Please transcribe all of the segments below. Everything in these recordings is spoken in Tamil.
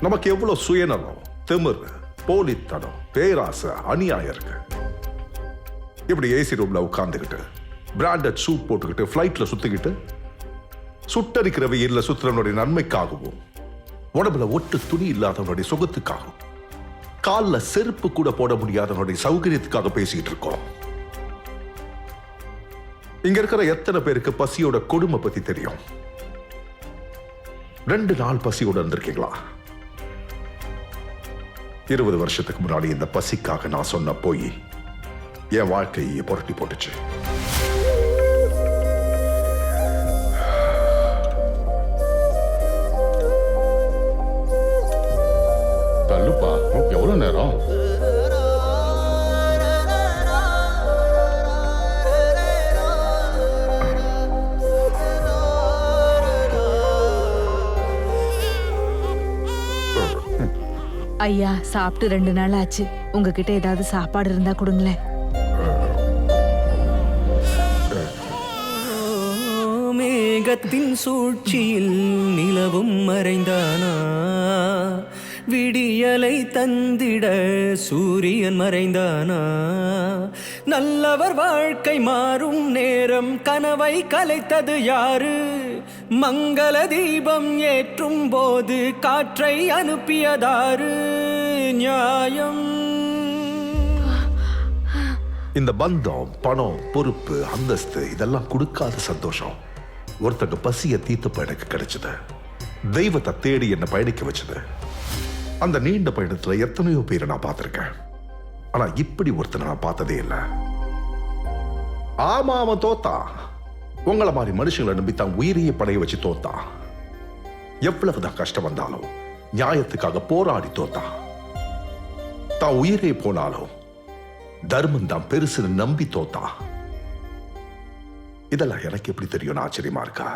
நமக்கு எவ்வளவு சுயநலம், திமிர், போலித்தனம், பேராசை, அநியாயம் இருக்கு. இப்படி ஏசி ரூம்ல உட்கார்ந்துகிட்டு பிராண்டட் சூட் போட்டுக்கிட்டு ஃபிளைட்ல சுத்திக்கிட்டு சுட்டரிக்கிற வெயில்ல சுத்துறவனுடைய நன்மைக்காகவும் உடம்புல ஒட்டு துணி இல்லாதவனுடைய சுகத்துக்காகவும் கால்ல செருப்பு கூட போட முடியாதவனுடைய சௌகரியத்துக்காக பேசிக்கிட்டு இருக்கோம். இங்க இருக்கிற எத்தனை பேருக்கு பசியோட கொடுமை பத்தி தெரியும்? 2 நாள் பசியோட இருந்திருக்கீங்களா? 20 வருஷத்துக்கு முன்னாடி இந்த பசிக்காக நான் சொன்ன போய் என் வாழ்க்கையை புரட்டி போட்டுச்சு. தள்ளுப்பா, எவ்வளவு நேரம்? ஐயா, சாப்பிட்டு 2 நாள் ஆச்சு. உங்ககிட்ட ஏதாவது சாப்பாடு இருந்தா கொடுங்களேன். மேகத்தின் சூழ்ச்சியில் நிலவும் மறைந்தானா, விடியலை தந்திட சூரியன் மறைந்தானா, நல்லவர் வாழ்க்கை மாறும் நேரம் கனவை கலைத்தது யாரு, மங்கள தீபம் ஏற்றும் போது காற்றை அனுப்பியதாரு, நியாயம். இந்த பந்தம், பணம், பொறுப்பு, அந்தஸ்து இதெல்லாம் கொடுக்காத சந்தோஷம் ஒருத்தங்க பசிய தீர்த்து எனக்கு கிடைச்சது. தெய்வத்தை தேடி என்ன பயணிக்க வச்சது. அந்த நீண்ட பயணத்துல எத்தனையோ பேரை நான் பார்த்திருக்கேன். ஆனா இப்படி ஒருத்தனை நான் பார்த்ததே இல்லை. ஆமா, அவன் தோத்தா. உங்களை மாதிரி மனுஷங்களை நம்பி தான் உயிரையே படைய வச்சு தோத்தா. எவ்வளவுதான் கஷ்டம் வந்தாலும் நியாயத்துக்காக போராடி தோத்தா. தான் உயிரே போனாலும் தர்மம் தான் பெருசுன்னு நம்பி தோத்தா. இதெல்லாம் எனக்கு எப்படி தெரியும்? ஆச்சரியமா இருக்கா?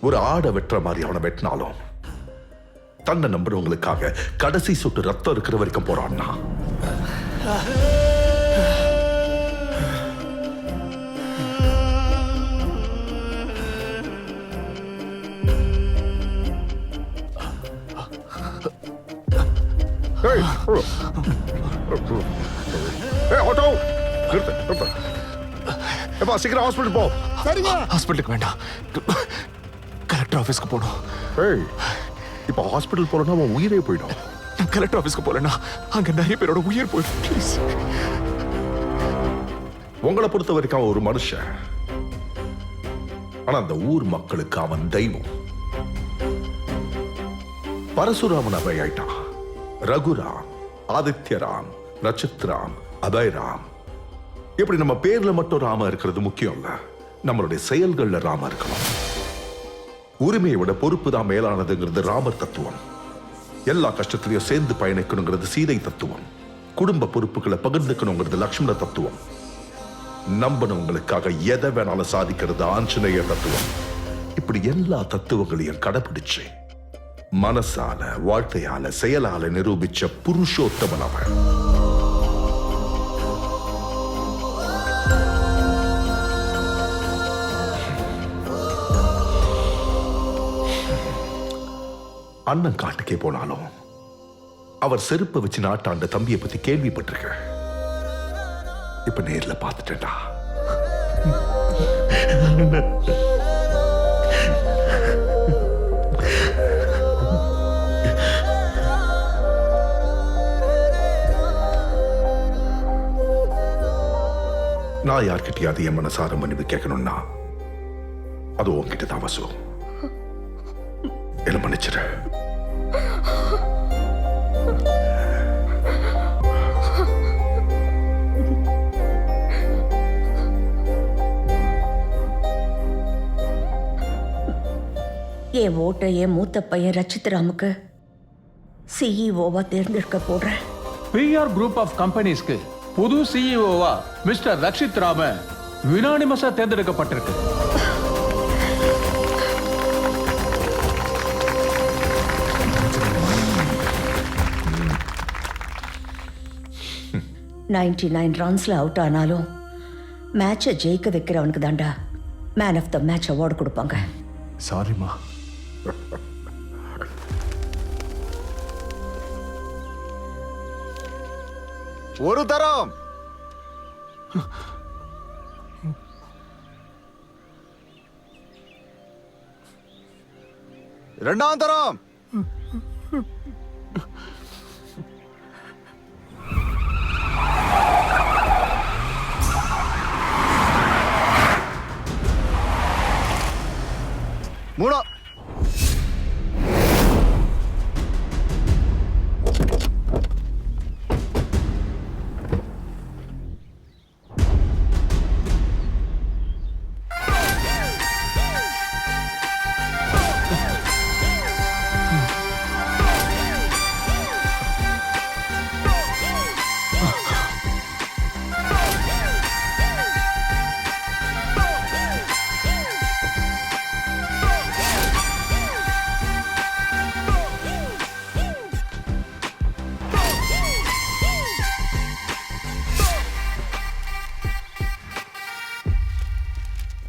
ஒரு ஆடை வெட்டுற மாதிரி அவனை வெட்டினாலும் தன்னை நம்புறவங்களுக்காக கடைசி சொட்டு ரத்தம் இருக்கிற வரைக்கும் போறான்னா. ஆட்டோ சீக்கிரம் ஹாஸ்பிட்டல் போ. சரிங்க. ஹாஸ்பிட்டலுக்கு வேண்டாம், கலெக்டர் ஆஃபீஸ்க்கு போகணும். இப்போ ஹாஸ்பிட்டல் போறோம்னா அவன் உயிரே போயிடும். நான் கலெக்டர் ஆஃபீஸ்க்கு போகலன்னா அங்க நிறைய பேரோட உயிர் போயிடும். ப்ளீஸ். உங்களை பொறுத்த வரைக்கும் அவன் ஒரு மனுஷன். ஆனா அந்த ஊர் மக்களுக்கு அவன் தெய்வம். பரசுராமன் அபயாயிட்டான். ரகுராம், ஆதித்யராம், நட்சத்திராம், அபயராம். இப்படி நம்ம பேர்ல மட்டும் ராம இருக்கிறது முக்கியம் இல்ல, நம்மளுடைய செயல்கள்ல ராம இருக்கணும். உரிமையை விட பொறுப்பு தான் மேலானதுங்கிறது ராமர் தத்துவம். எல்லா கஷ்டத்திலையும் சேர்ந்து பயணிக்கணுங்கிறது சீதை தத்துவம். குடும்ப பொறுப்புகளை பகிர்ந்துக்கணுங்கிறது லக்ஷ்மண தத்துவம். நம்பனவங்களுக்காக எதை வேணாலும் சாதிக்கிறது ஆஞ்சநேய தத்துவம். இப்படி எல்லா தத்துவங்களையும் கடைபிடிச்சு மனசால, வாழ்க்கையால, செயலால நிரூபிச்ச புருஷோத்தமன் அவன். அண்ணன் காட்டுக்கே போனாலும் அவர் செருப்பை வச்சு நாட்டாண்ட தம்பியை பத்தி கேள்விப்பட்டிருக்க. இப்ப நேர்ல பார்த்துட்டேன்டா. நான் யார்கிட்டயாவது என் மனசார மன்னிப்பு கேட்கணும்னா அது உன்கிட்ட தான் வசு. என்ன மன்னிச்சிரு. என் ஓட்டை என் மூத்த பையன் ரச்சித்ராமுக்கு சிஇஓவா தேர்ந்தெடுக்க போடுறேன். பிஆர் குரூப் ஆஃப் கம்பெனிஸ்க்கு புது சிஇஓவா மிஸ்டர் ரக்ஷித் ராம யுனானிமஸா தேர்ந்தெடுக்கப்பட்டிருக்கு. ரன்ஸ்ல அவுட் ஆனாலும் மேட்சை ஜெயிக்க வைக்கிறவனுக்கு தாண்டா man of the match award கொடுப்பாங்க. சாரிம்மா. ஒரு தரம். இரண்டாம் தரம். மூணாம்.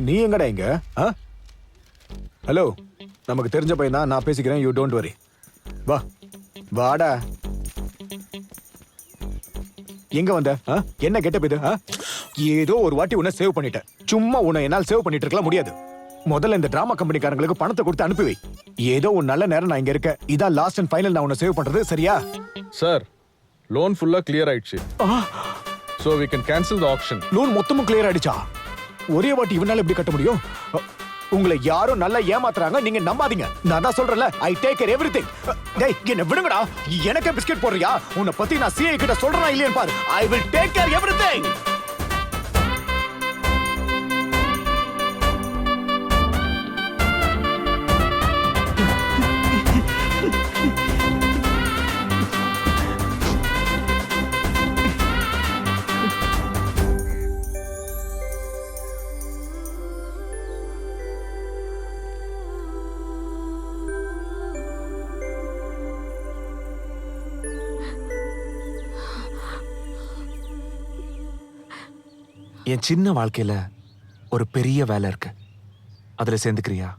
நீ எங்கடா இங்க? ஹலோ, நமக்கு தெரிஞ்ச பையன் தான், நான் பேசிக்கிறேன், யூ டோன்ட் வரி. வா, வாடா. எங்க வந்த? என்ன கெட்டப் இது? ஏதோ ஒரு வாட்டி உன்னை சேவ் பண்ணிட்டேன். சும்மா உன்னை என்னால் சேவ் பண்ணிட்டு இருக்கலாம் முடியாது. முதல்ல இந்த டிராமா கம்பெனிக்காரங்களுக்கு பணத்தை கொடுத்து அனுப்பி வை. ஏதோ ஒரு நல்ல நேரம் நான் இங்க இருக்க. இதான் லாஸ்ட் அண்ட் ஃபைனல் நான் உன்னை சேவ் பண்றது, சரியா? சார், லோன் ஃபுல்லா கிளியர் ஆயிடுச்சு. So we can cancel the auction. Loan மொத்தமும் கிளியர் ஆயிடுச்சா? ஒரே வாட்டி இவனால எப்படி கட்ட முடியும்? உங்களை யாரும் நல்லா ஏமாத்துறாங்க, நீங்க நம்பாதீங்க. நான் தான் சொல்றேன்ல, ஐ டேக் கேர் எவ்ரிதிங். டேய், என்ன விடுங்கடா. எனக்கு பிஸ்கட் போடுறியா? உன்னை பத்தி நான் சிஐ கிட்ட சொல்றேனா இல்லையான்னு பாரு. I will take care everything. என் சின்ன வாழ்க்கையில ஒரு பெரிய வேலை இருக்கு. அதுல சேர்ந்துக்கிறியா?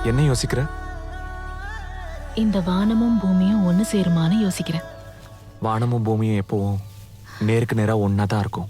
என்ன யோசிக்கிற? இந்த வானமும் பூமியும் ஒண்ணு சேருமான்னு யோசிக்கிறேன். வானமும் பூமியும் எப்பவும் நேருக்கு நேரா ஒன்னா தான் இருக்கும்.